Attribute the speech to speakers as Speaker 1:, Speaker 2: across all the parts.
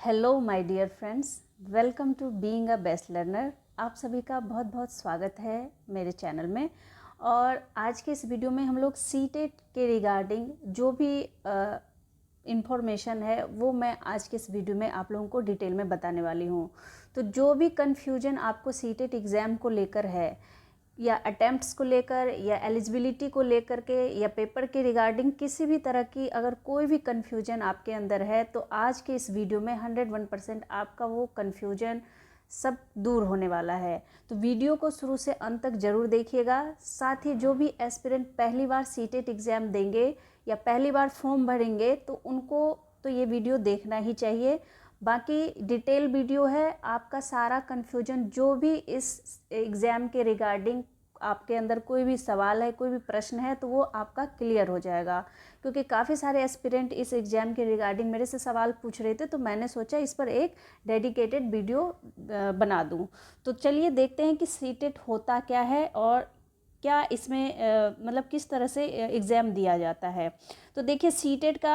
Speaker 1: Hello my dear friends, welcome to being a best learner. आप सभी का बहुत बहुत स्वागत है मेरे चैनल में। और आज के इस वीडियो में हम लोग सीटेट के रिगार्डिंग जो भी इंफॉर्मेशन है वो मैं आज के इस वीडियो में आप लोगों को डिटेल में बताने वाली हूँ। तो जो भी कन्फ्यूजन आपको सीटेट एग्ज़ाम को लेकर है, या अटैम्प्ट्स को लेकर, या एलिजिबिलिटी को लेकर के, या पेपर के रिगार्डिंग किसी भी तरह की अगर कोई भी कन्फ्यूजन आपके अंदर है, तो आज के इस वीडियो में 101% आपका वो कन्फ्यूजन सब दूर होने वाला है। तो वीडियो को शुरू से अंत तक ज़रूर देखिएगा। साथ ही जो भी एस्पिरेंट पहली बार सीटेट एग्ज़ाम देंगे या पहली बार फॉर्म भरेंगे, तो उनको तो ये वीडियो देखना ही चाहिए। बाकी डिटेल वीडियो है, आपका सारा कन्फ्यूजन जो भी इस एग्ज़ाम के रिगार्डिंग आपके अंदर कोई भी सवाल है, कोई भी प्रश्न है, तो वो आपका क्लियर हो जाएगा। क्योंकि काफ़ी सारे एस्पिरेंट इस एग्ज़ाम के रिगार्डिंग मेरे से सवाल पूछ रहे थे, तो मैंने सोचा इस पर एक डेडिकेटेड वीडियो बना दूं। तो चलिए देखते हैं कि सीटेट होता क्या है और क्या इसमें मतलब किस तरह से एग्ज़ाम दिया जाता है। तो देखिए, सीटेट का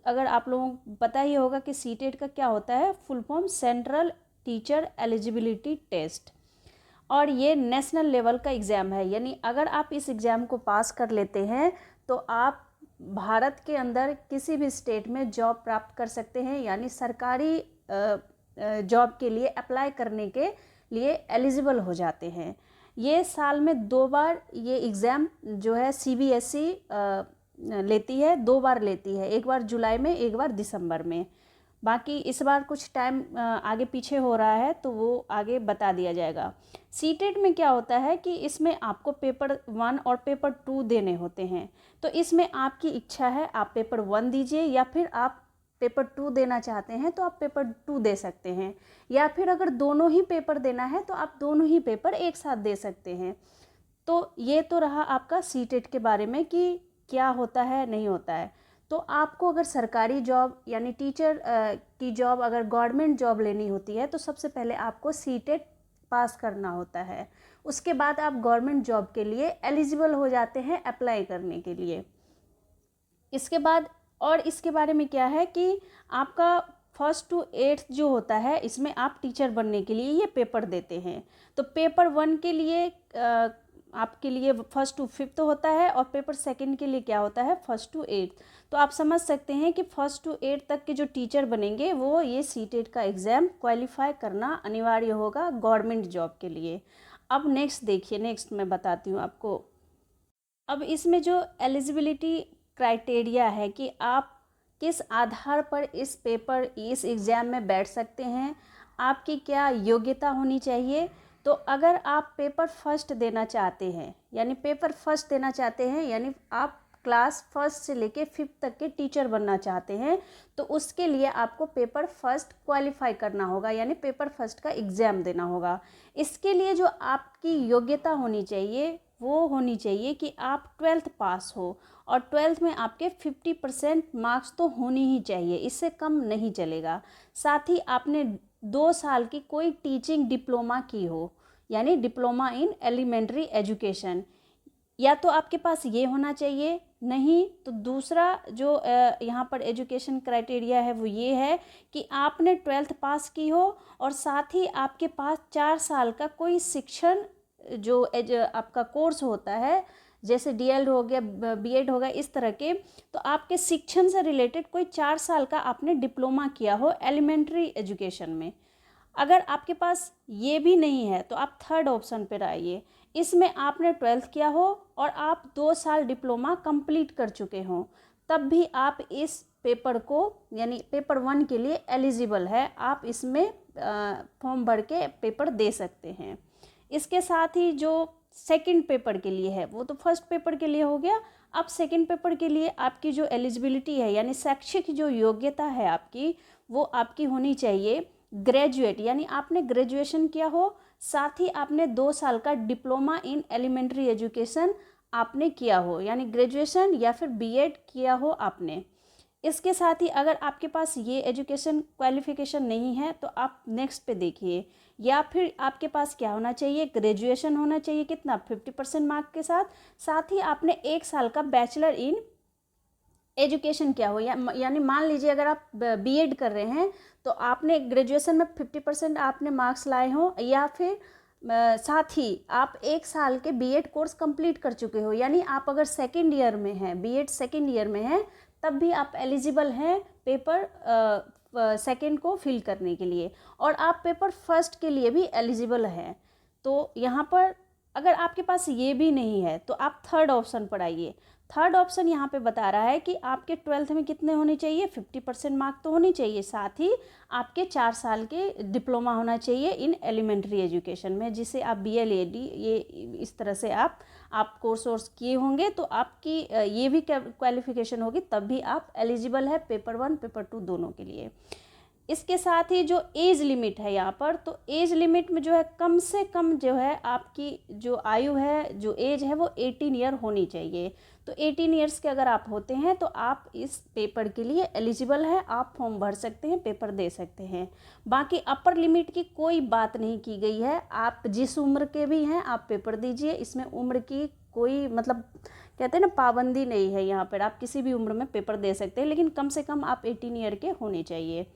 Speaker 1: अगर आप लोगों को पता ही होगा कि सीटेट का क्या होता है। Full form central teacher eligibility test, और ये नेशनल लेवल का एग्ज़ाम है। यानी अगर आप इस एग्ज़ाम को पास कर लेते हैं तो आप भारत के अंदर किसी भी स्टेट में जॉब प्राप्त कर सकते हैं, यानी सरकारी जॉब के लिए अप्लाई करने के लिए एलिजिबल हो जाते हैं। ये साल में 2 बार ये एग्ज़ाम जो है सीबीएसई लेती है, 2 बार लेती है, एक बार जुलाई में, एक बार दिसंबर में। बाकी इस बार कुछ टाइम आगे पीछे हो रहा है, तो वो आगे बता दिया जाएगा। सीटेट में क्या होता है कि इसमें आपको पेपर 1 और पेपर 2 देने होते हैं। तो इसमें आपकी इच्छा है, आप पेपर 1 दीजिए, या फिर आप पेपर 2 देना चाहते हैं तो आप पेपर 2 दे सकते हैं, या फिर अगर दोनों ही पेपर देना है तो आप दोनों ही पेपर एक साथ दे सकते हैं। तो ये तो रहा आपका सीटेट के बारे में कि क्या होता है, नहीं होता है। तो आपको अगर सरकारी जॉब यानी टीचर की जॉब, अगर गवर्नमेंट जॉब लेनी होती है, तो सबसे पहले आपको सीटेट पास करना होता है। उसके बाद आप गवर्नमेंट जॉब के लिए एलिजिबल हो जाते हैं अप्लाई करने के लिए। इसके बाद और इसके बारे में क्या है कि आपका 1st to 8th जो होता है, इसमें आप टीचर बनने के लिए ये पेपर देते हैं। तो पेपर 1 के लिए आपके लिए 1st to 5th होता है, और पेपर 2 के लिए क्या होता है, 1st to 8th। तो आप समझ सकते हैं कि 1st to 8th तक के जो टीचर बनेंगे वो ये सीटेट का एग्ज़ाम क्वालिफाई करना अनिवार्य होगा गवर्नमेंट जॉब के लिए। अब नेक्स्ट देखिए, नेक्स्ट मैं बताती हूँ आपको। अब इसमें जो एलिजिबिलिटी क्राइटेरिया है कि आप किस आधार पर इस एग्ज़ाम में बैठ सकते हैं, आपकी क्या योग्यता होनी चाहिए। तो अगर आप पेपर फर्स्ट देना चाहते हैं, यानी पेपर फर्स्ट देना चाहते हैं, यानी आप क्लास 1st से लेके 5th तक के टीचर बनना चाहते हैं, तो उसके लिए आपको पेपर फर्स्ट क्वालिफाई करना होगा, यानी पेपर फर्स्ट का एग्ज़ाम देना होगा। इसके लिए जो आपकी योग्यता होनी चाहिए वो होनी चाहिए कि आप 12th पास हो, और 12th में आपके 50% मार्क्स तो होनी ही चाहिए, इससे कम नहीं चलेगा। साथ ही आपने 2 साल की कोई टीचिंग डिप्लोमा की हो, यानी डिप्लोमा इन एलिमेंट्री एजुकेशन, या तो आपके पास ये होना चाहिए। नहीं तो दूसरा जो यहाँ पर एजुकेशन क्राइटेरिया है वो ये है कि आपने 12th पास की हो, और साथ ही आपके पास 4 साल का कोई शिक्षण जो आपका कोर्स होता है, जैसे डीएल हो गया, बीएड हो गया, इस तरह के, तो आपके शिक्षण से रिलेटेड कोई 4 साल का आपने डिप्लोमा किया हो एलिमेंट्री एजुकेशन में। अगर आपके पास ये भी नहीं है तो आप 3rd ऑप्शन पर आइए। इसमें आपने 12th किया हो और आप 2 साल डिप्लोमा कंप्लीट कर चुके हों, तब भी आप इस पेपर को, यानी पेपर 1 के लिए एलिजिबल है। आप इसमें फॉर्म भर के पेपर दे सकते हैं। इसके साथ ही जो सेकंड पेपर के लिए है वो तो फर्स्ट पेपर के लिए हो गया। अब सेकंड पेपर के लिए आपकी जो एलिजिबिलिटी है, यानी शैक्षिक जो योग्यता है आपकी, वो आपकी होनी चाहिए ग्रेजुएट, यानी आपने ग्रेजुएशन किया हो, साथ ही आपने 2 साल का डिप्लोमा इन एलिमेंट्री एजुकेशन आपने किया हो, यानी ग्रेजुएशन या फिर बीएड किया हो आपने। इसके साथ ही अगर आपके पास ये एजुकेशन क्वालिफिकेशन नहीं है तो आप नेक्स्ट पे देखिए, या फिर आपके पास क्या होना चाहिए, ग्रेजुएशन होना चाहिए, कितना, 50% मार्क के साथ। साथ ही आपने 1 साल का बैचलर इन एजुकेशन क्या हो, यानी मान लीजिए अगर आप बीएड कर रहे हैं तो आपने ग्रेजुएशन में 50% आपने मार्क्स लाए हों, या फिर साथ ही आप 1 साल के बीएड कोर्स कंप्लीट कर चुके हो, यानी आप अगर सेकेंड ईयर में हैं, बीएड सेकेंड ईयर में हैं, तब भी आप एलिजिबल हैं पेपर सेकेंड को फिल करने के लिए, और आप पेपर फर्स्ट के लिए भी एलिजिबल हैं। तो यहाँ पर अगर आपके पास ये भी नहीं है तो आप थर्ड ऑप्शन पर आइए। थर्ड ऑप्शन यहाँ पे बता रहा है कि आपके 12th में कितने होने चाहिए, 50% मार्क तो होनी चाहिए, साथ ही आपके 4 साल के डिप्लोमा होना चाहिए इन एलिमेंट्री एजुकेशन में, जिसे आप BLED ये इस तरह से आप कोर्स किए होंगे, तो आपकी ये भी क्वालिफिकेशन होगी, तब भी आप एलिजिबल है पेपर 1 पेपर 2 दोनों के लिए। इसके साथ ही जो एज लिमिट है यहाँ पर, तो एज लिमिट में जो है कम से कम जो है आपकी जो आयु है, जो एज है, वो 18 ईयर होनी चाहिए। तो 18 ईयर्स के अगर आप होते हैं तो आप इस पेपर के लिए एलिजिबल है, आप फॉर्म भर सकते हैं, पेपर दे सकते हैं। बाकी अपर लिमिट की कोई बात नहीं की गई है, आप जिस उम्र के भी हैं आप पेपर दीजिए, इसमें उम्र की कोई मतलब कहते हैं ना पाबंदी नहीं है। यहाँ पर आप किसी भी उम्र में पेपर दे सकते हैं, लेकिन कम से कम आप 18 ईयर के होने चाहिए।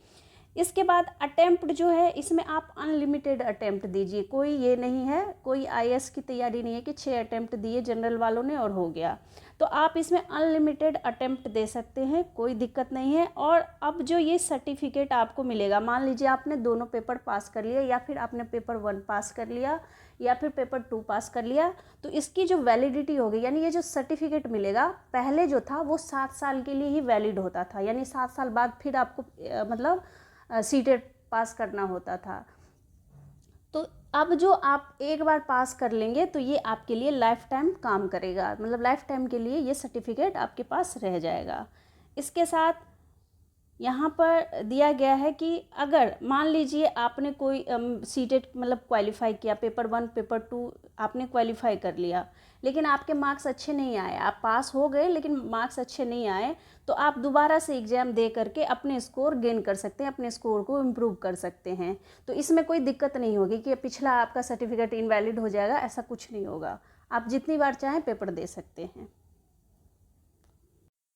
Speaker 1: इसके बाद अटेम्प्ट जो है, इसमें आप अनलिमिटेड अटेम्प्ट दीजिए, कोई ये नहीं है, कोई IAS की तैयारी नहीं है कि 6 अटेम्प्ट दिए जनरल वालों ने और हो गया। तो आप इसमें अनलिमिटेड अटेम्प्ट दे सकते हैं, कोई दिक्कत नहीं है। और अब जो ये सर्टिफिकेट आपको मिलेगा, मान लीजिए आपने दोनों पेपर पास कर लिया, या फिर आपने पेपर 1 पास कर लिया, या फिर पेपर 2 पास कर लिया, तो इसकी जो वैलिडिटी होगी, यानी ये जो सर्टिफिकेट मिलेगा, पहले जो था वो 7 साल के लिए ही वैलिड होता था, यानी 7 साल बाद फिर आपको मतलब सीटेट पास करना होता था। तो अब जो आप एक बार पास कर लेंगे तो ये आपके लिए लाइफ टाइम काम करेगा, मतलब लाइफ टाइम के लिए ये सर्टिफिकेट आपके पास रह जाएगा। इसके साथ यहाँ पर दिया गया है कि अगर मान लीजिए आपने कोई सीटेट मतलब क्वालिफाई किया, पेपर 1 पेपर 2 आपने क्वालिफाई कर लिया, लेकिन आपके मार्क्स अच्छे नहीं आए, आप पास हो गए लेकिन मार्क्स अच्छे नहीं आए, तो आप दोबारा से एग्ज़ाम दे करके अपने स्कोर गेन कर सकते हैं, अपने स्कोर को इम्प्रूव कर सकते हैं। तो इसमें कोई दिक्कत नहीं होगी कि पिछला आपका सर्टिफिकेट इनवैलिड हो जाएगा, ऐसा कुछ नहीं होगा, आप जितनी बार चाहें पेपर दे सकते हैं।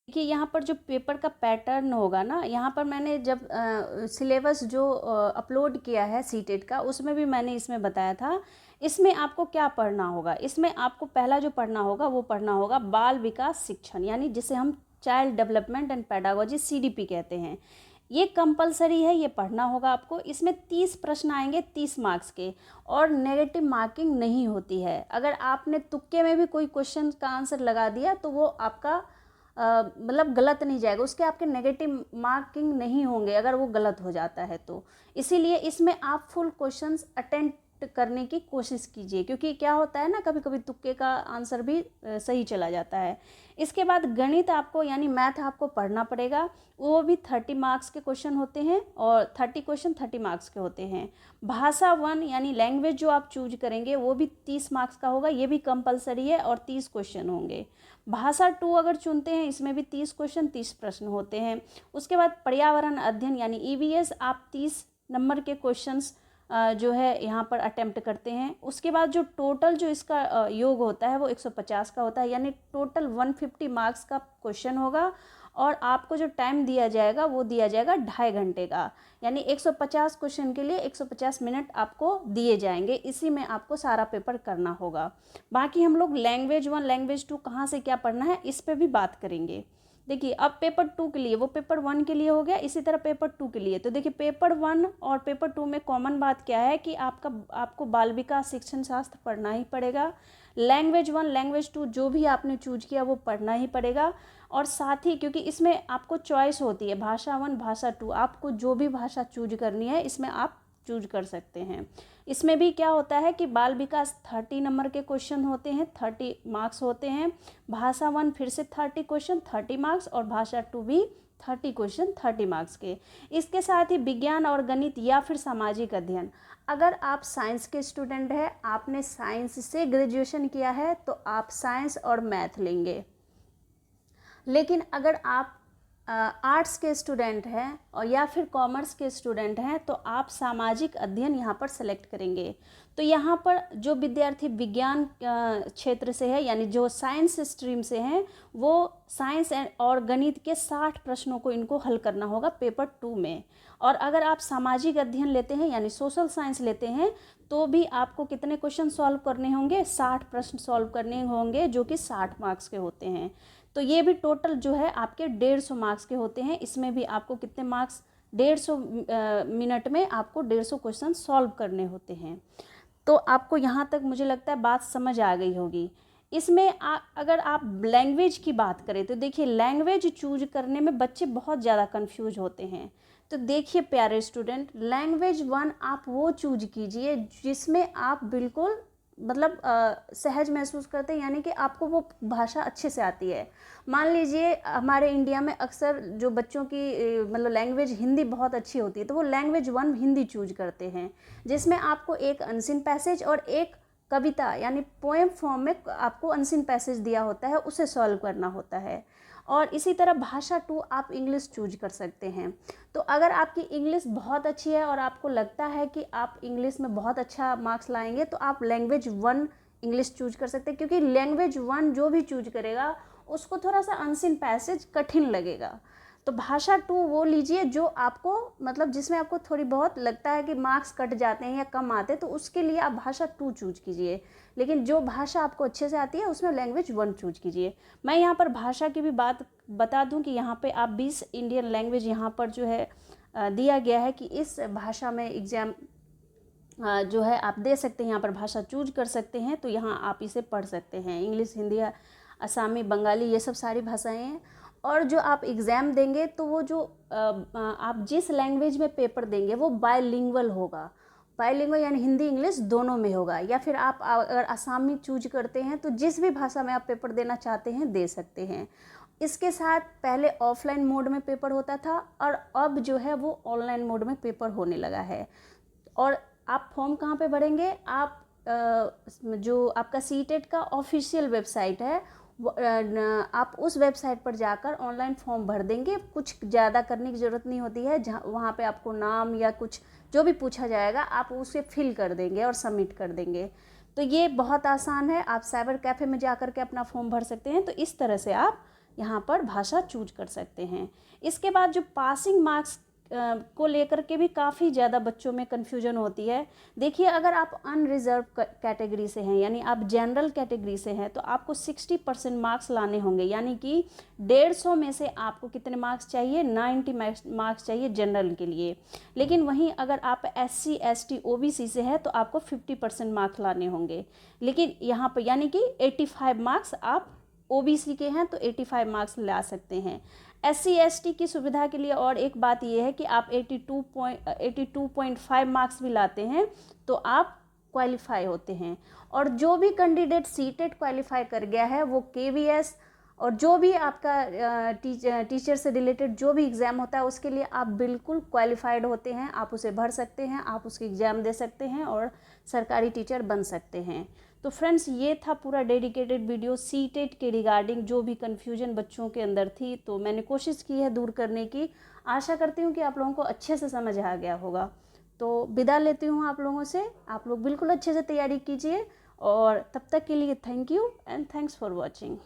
Speaker 1: देखिए यहाँ पर जो पेपर का पैटर्न होगा ना, यहाँ पर मैंने जब सिलेबस जो अपलोड किया है सीटेट का, उसमें भी मैंने इसमें बताया था। इसमें आपको क्या पढ़ना होगा, इसमें आपको पहला जो पढ़ना होगा वो पढ़ना होगा बाल विकास शिक्षण, यानी जिसे हम child development and pedagogy CDP कहते हैं। ये कंपलसरी है, ये पढ़ना होगा आपको। इसमें 30 प्रश्न आएंगे 30 मार्क्स के, और नेगेटिव मार्किंग नहीं होती है। अगर आपने तुक्के में भी कोई क्वेश्चन का आंसर लगा दिया तो वो आपका मतलब गलत नहीं जाएगा, उसके आपके नेगेटिव मार्किंग नहीं होंगे अगर वो गलत हो जाता है तो। इसीलिए इसमें आप फुल क्वेश्चंस अटेम्प्ट करने की कोशिश कीजिए, क्योंकि क्या होता है ना, कभी कभी तुक्के का आंसर भी सही चला जाता है। इसके बाद गणित आपको यानी मैथ आपको पढ़ना पड़ेगा, वो भी 30 मार्क्स के क्वेश्चन होते हैं, और 30 क्वेश्चन 30 मार्क्स के होते हैं। भाषा 1 यानी लैंग्वेज जो आप चूज करेंगे वो भी 30 मार्क्स का होगा, ये भी कंपलसरी है, और 30 क्वेश्चन होंगे। भाषा 2 अगर चुनते हैं, इसमें भी 30 क्वेश्चन 30 प्रश्न होते हैं। उसके बाद पर्यावरण अध्ययन यानी EVS आप 30 नंबर के क्वेश्चंस जो है यहाँ पर अटेम्प्ट करते हैं। उसके बाद जो टोटल जो इसका योग होता है वो 150 का होता है, यानी टोटल 150 मार्क्स का क्वेश्चन होगा, और आपको जो टाइम दिया जाएगा वो दिया जाएगा 2.5 घंटे का, यानी 150 क्वेश्चन के लिए 150 मिनट आपको दिए जाएंगे। इसी में आपको सारा पेपर करना होगा। बाकी हम लोग लैंग्वेज 1 लैंग्वेज 2 कहाँ से क्या पढ़ना है इस पर भी बात करेंगे। देखिए अब पेपर 2 के लिए, वो पेपर 1 के लिए हो गया, इसी तरह पेपर 2 के लिए। तो देखिए पेपर 1 और पेपर 2 में कॉमन बात क्या है कि आपको बाल विकास शिक्षण शास्त्र पढ़ना ही पड़ेगा। लैंग्वेज 1 लैंग्वेज 2 जो भी आपने चूज किया वो पढ़ना ही पड़ेगा। और साथ ही क्योंकि इसमें आपको चॉइस होती है, भाषा 1 भाषा 2, आपको जो भी भाषा चूज करनी है इसमें आप चूज कर सकते हैं। इसमें भी क्या होता है कि बाल विकास 30 नंबर के क्वेश्चन होते हैं, 30 मार्क्स होते हैं। भाषा 1 फिर से 30 क्वेश्चन 30 मार्क्स, और भाषा 2 भी 30 क्वेश्चन 30 मार्क्स के। इसके साथ ही विज्ञान और गणित या फिर सामाजिक अध्ययन, अगर आप साइंस के स्टूडेंट हैं, आपने साइंस से ग्रेजुएशन किया है तो आप साइंस और मैथ लेंगे। लेकिन अगर आप आर्ट्स के स्टूडेंट हैं और या फिर कॉमर्स के स्टूडेंट हैं तो आप सामाजिक अध्ययन यहाँ पर सेलेक्ट करेंगे। तो यहाँ पर जो विद्यार्थी विज्ञान क्षेत्र से है यानी जो साइंस स्ट्रीम से हैं वो साइंस और गणित के 60 प्रश्नों को इनको हल करना होगा पेपर 2 में। और अगर आप सामाजिक अध्ययन लेते हैं यानी सोशल साइंस लेते हैं तो भी आपको कितने क्वेश्चन सॉल्व करने होंगे, 60 प्रश्न सॉल्व करने होंगे जो कि 60 मार्क्स के होते हैं। तो ये भी टोटल जो है आपके 150 मार्क्स के होते हैं। इसमें भी आपको कितने मार्क्स, 150 मिनट में आपको 150 क्वेश्चन सॉल्व करने होते हैं। तो आपको यहाँ तक मुझे लगता है बात समझ आ गई होगी। इसमें अगर आप लैंग्वेज की बात करें तो देखिए लैंग्वेज चूज करने में बच्चे बहुत ज़्यादा कंफ्यूज होते हैं। तो देखिए प्यारे स्टूडेंट, लैंग्वेज 1 आप वो चूज कीजिए जिसमें आप बिल्कुल मतलब सहज महसूस करते हैं, यानी कि आपको वो भाषा अच्छे से आती है। मान लीजिए हमारे इंडिया में अक्सर जो बच्चों की मतलब लैंग्वेज हिंदी बहुत अच्छी होती है तो वो लैंग्वेज 1 हिंदी चूज करते हैं, जिसमें आपको एक अनसीन पैसेज और एक कविता यानी पोएम फॉर्म में आपको अनसीन पैसेज दिया होता है, उसे सॉल्व करना होता है। और इसी तरह भाषा 2 आप इंग्लिश चूज कर सकते हैं। तो अगर आपकी इंग्लिश बहुत अच्छी है और आपको लगता है कि आप इंग्लिश में बहुत अच्छा मार्क्स लाएंगे तो आप लैंग्वेज 1 इंग्लिश चूज कर सकते हैं, क्योंकि लैंग्वेज 1 जो भी चूज करेगा उसको थोड़ा सा अनसीन पैसेज कठिन लगेगा। तो भाषा 2 वो लीजिए जो आपको मतलब जिसमें आपको थोड़ी बहुत लगता है कि मार्क्स कट जाते हैं या कम आते हैं, तो उसके लिए आप भाषा 2 चूज कीजिए। लेकिन जो भाषा आपको अच्छे से आती है उसमें लैंग्वेज 1 चूज कीजिए। मैं यहाँ पर भाषा की भी बात बता दूं कि यहाँ पे आप 20 इंडियन लैंग्वेज यहाँ पर जो है दिया गया है कि इस भाषा में एग्ज़ाम जो है आप दे सकते हैं, यहाँ पर भाषा चूज कर सकते हैं। तो यहाँ आप इसे पढ़ सकते हैं। इंग्लिश, हिंदी, असमी, बंगाली, ये सब सारी भाषाएं हैं। और जो आप एग्ज़ाम देंगे तो वो जो आप जिस लैंग्वेज में पेपर देंगे वो बायलिंगुअल होगा। बायलिंगुअल यानी हिंदी इंग्लिश दोनों में होगा। या फिर आप अगर आसामी चूज करते हैं तो जिस भी भाषा में आप पेपर देना चाहते हैं दे सकते हैं। इसके साथ पहले ऑफलाइन मोड में पेपर होता था और अब जो है वो ऑनलाइन मोड में पेपर होने लगा है। और आप फॉर्म कहाँ पे भरेंगे? आप जो आपका सीटेट का ऑफिशियल वेबसाइट है आप उस वेबसाइट पर जाकर ऑनलाइन फॉर्म भर देंगे। कुछ ज़्यादा करने की ज़रूरत नहीं होती है। जहाँ वहाँ पे आपको नाम या कुछ जो भी पूछा जाएगा आप उसे फिल कर देंगे और सबमिट कर देंगे। तो ये बहुत आसान है। आप साइबर कैफ़े में जाकर के अपना फॉर्म भर सकते हैं। तो इस तरह से आप यहाँ पर भाषा चूज कर सकते हैं। इसके बाद जो पासिंग मार्क्स को लेकर के भी काफ़ी ज़्यादा बच्चों में कन्फ्यूजन होती है। देखिए अगर आप अनरिजर्व कैटेगरी से हैं यानी आप जनरल कैटेगरी से हैं तो आपको 60% मार्क्स लाने होंगे, यानी कि 150 में से आपको कितने मार्क्स चाहिए? 90 मार्क्स चाहिए जनरल के लिए। लेकिन वहीं अगर आप SC ST OBC से है तो आपको 50% मार्क्स लाने होंगे। लेकिन यहाँ पर यानी कि 85 मार्क्स आप OBC के हैं तो 85 मार्क्स ला सकते हैं। SC ST की सुविधा के लिए और एक बात ये है कि आप 82.5 मार्क्स भी लाते हैं तो आप क्वालिफाई होते हैं। और जो भी कैंडिडेट सीटेट क्वालिफाई कर गया है वो KVS और जो भी आपका टीचर से रिलेटेड जो भी एग्ज़ाम होता है उसके लिए आप बिल्कुल क्वालिफाइड होते हैं। आप उसे भर सकते हैं, आप उसकी एग्ज़ाम दे सकते हैं और सरकारी टीचर बन सकते हैं। तो फ्रेंड्स ये था पूरा डेडिकेटेड वीडियो सीटेट के रिगार्डिंग जो भी कन्फ्यूजन बच्चों के अंदर थी। तो मैंने कोशिश की है दूर करने की। आशा करती हूँ कि आप लोगों को अच्छे से समझ आ गया होगा। तो विदा लेती हूँ आप लोगों से। आप लोग बिल्कुल अच्छे से तैयारी कीजिए और तब तक के लिए thank you and thanks for watching.